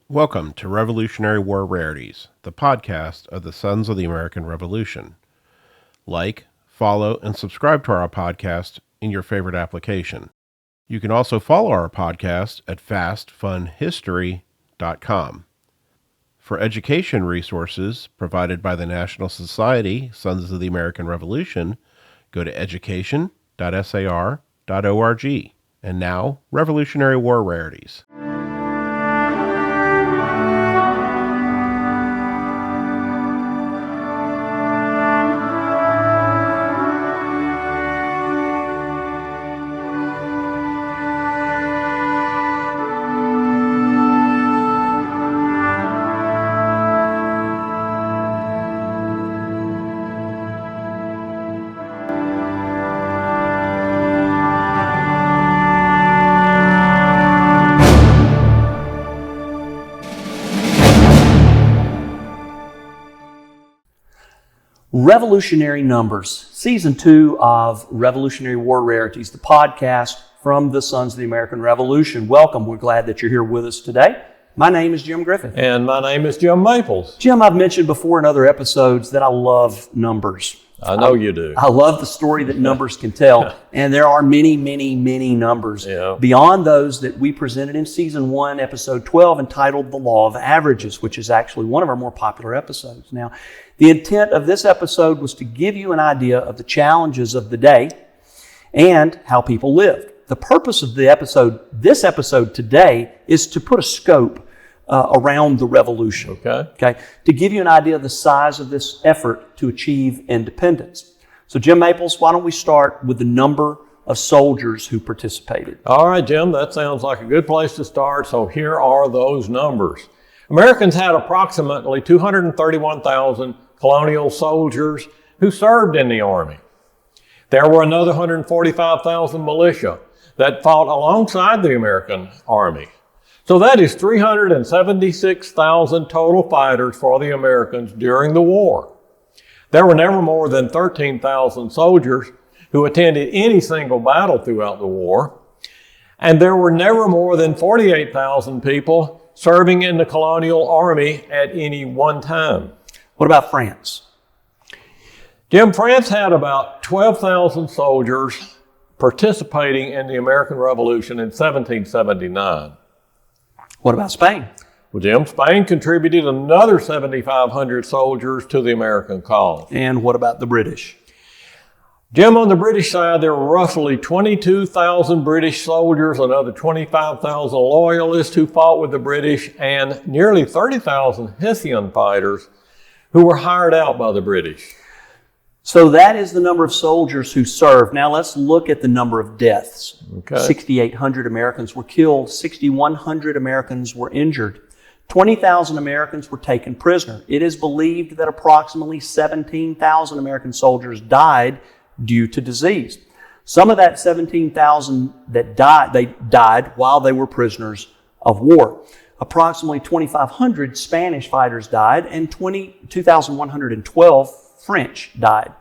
Welcome to Revolutionary War Rarities, the podcast of the Sons of the American Revolution. Like, follow, and subscribe to our podcast in your favorite application. You can also follow our podcast at fastfunhistory.com. For education resources provided by the National Society Sons of the American Revolution, go to education.sar.org. And now, Revolutionary War Rarities. Revolutionary Numbers, Season 2 of Revolutionary War Rarities, the podcast from the Sons of the American Revolution. Welcome. We're glad that you're here with us today. My name is Jim Griffith. And my name is Jim Maples. Jim, I've mentioned before in other episodes that I love numbers. I know you do. I love the story that numbers can tell. And there are many, many, many numbers beyond those that we presented in Season 1, Episode 12, entitled The Law of Averages, which is actually one of our more popular episodes. Now, the intent of this episode was to give you an idea of the challenges of the day and how people lived. The purpose of this episode today, is to put a scope around the revolution. Okay. To give you an idea of the size of this effort to achieve independence. So, Jim Maples, why don't we start with the number of soldiers who participated? All right, Jim, that sounds like a good place to start. So here are those numbers. Americans had approximately 231,000 colonial soldiers who served in the Army. There were another 145,000 militia that fought alongside the American Army. So that is 376,000 total fighters for the Americans during the war. There were never more than 13,000 soldiers who attended any single battle throughout the war. And there were never more than 48,000 people serving in the colonial army at any one time. What about France? Jim, France had about 12,000 soldiers participating in the American Revolution in 1779. What about Spain? Well, Jim, Spain contributed another 7,500 soldiers to the American cause. And what about the British? Jim, on the British side, there were roughly 22,000 British soldiers, another 25,000 loyalists who fought with the British, and nearly 30,000 Hessian fighters who were hired out by the British. So that is the number of soldiers who served. Now let's look at the number of deaths. 6,800 Americans were killed. 6,100 Americans were injured. 20,000 Americans were taken prisoner. It is believed that approximately 17,000 American soldiers died due to disease. Some of that 17,000 that died, they died while they were prisoners of war. Approximately 2,500 Spanish fighters died, and 2,112 French died.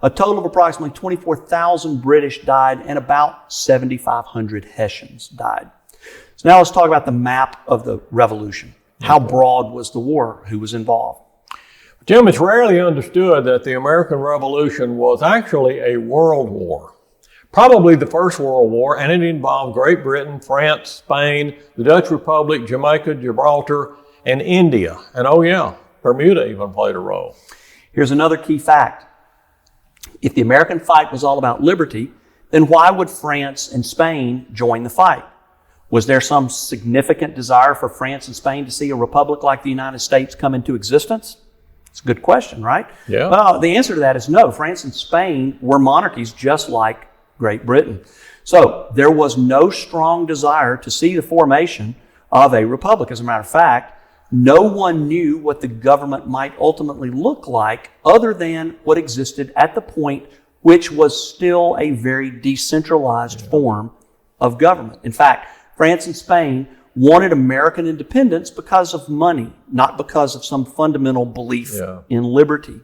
A total of approximately 24,000 British died, and about 7,500 Hessians died. So now let's talk about the map of the revolution. How broad was the war? Who was involved? Jim, it's rarely understood that the American Revolution was actually a world war. Probably the first world war, and it involved Great Britain, France, Spain, the Dutch Republic, Jamaica, Gibraltar, and India. And Bermuda even played a role. Here's another key fact. If the American fight was all about liberty, then why would France and Spain join the fight? Was there some significant desire for France and Spain to see a republic like the United States come into existence? It's a good question, right? Yeah. Well, the answer to that is no. France and Spain were monarchies just like Great Britain. So there was no strong desire to see the formation of a republic. As a matter of fact, no one knew what the government might ultimately look like other than what existed at the point, which was still a very decentralized form of government. In fact, France and Spain wanted American independence because of money, not because of some fundamental belief in liberty.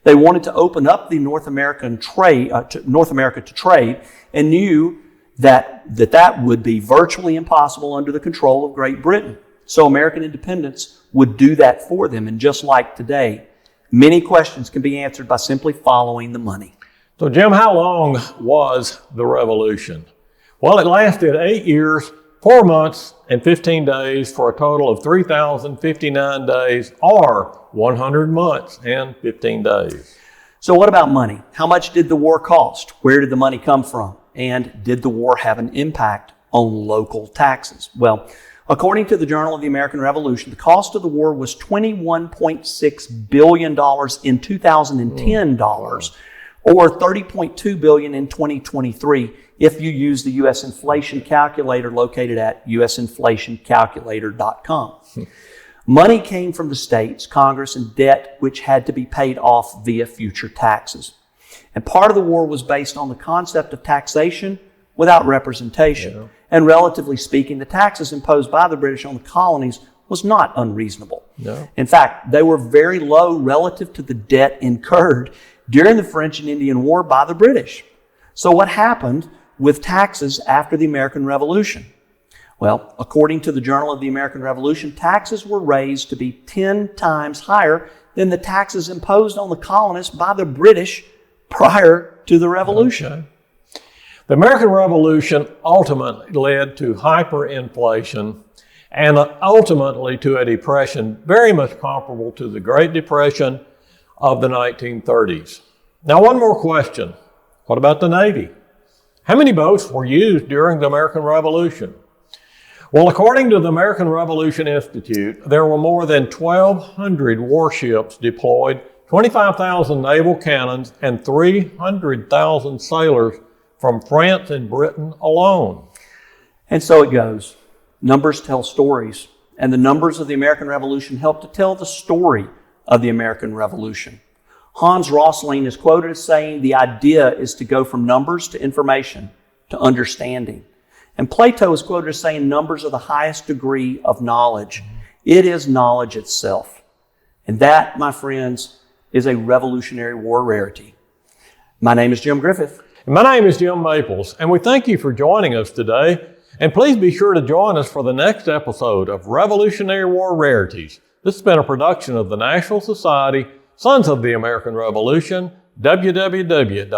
They wanted to open up the North America to trade, and knew that would be virtually impossible under the control of Great Britain. So American independence would do that for them. And just like today, many questions can be answered by simply following the money. So Jim, how long was the revolution? Well, it lasted 8 years, 4 months, and 15 days for a total of 3,059 days, or 100 months and 15 days. So what about money? How much did the war cost? Where did the money come from? And did the war have an impact on local taxes? Well, according to the Journal of the American Revolution, the cost of the war was $21.6 billion in 2010 dollars, or $30.2 billion in 2023 if you use the U.S. inflation calculator located at usinflationcalculator.com. Money came from the states, Congress, and debt which had to be paid off via future taxes. And part of the war was based on the concept of taxation without representation. Yeah. And relatively speaking, the taxes imposed by the British on the colonies was not unreasonable. No. In fact, they were very low relative to the debt incurred during the French and Indian War by the British. So what happened with taxes after the American Revolution? Well, according to the Journal of the American Revolution, taxes were raised to be 10 times higher than the taxes imposed on the colonists by the British prior to the Revolution. Okay. The American Revolution ultimately led to hyperinflation and ultimately to a depression very much comparable to the Great Depression of the 1930s. Now, one more question. What about the Navy? How many boats were used during the American Revolution? Well, according to the American Revolution Institute, there were more than 1,200 warships deployed, 25,000 naval cannons, and 300,000 sailors from France and Britain alone. And so it goes. Numbers tell stories, and the numbers of the American Revolution help to tell the story of the American Revolution. Hans Rosling is quoted as saying, "The idea is to go from numbers to information to understanding." And Plato is quoted as saying, "Numbers are the highest degree of knowledge. It is knowledge itself." And that, my friends, is a Revolutionary War rarity. My name is Jim Griffith. And my name is Jim Maples, and we thank you for joining us today. And please be sure to join us for the next episode of Revolutionary War Rarities. This has been a production of the National Society, Sons of the American Revolution, www.sar.org.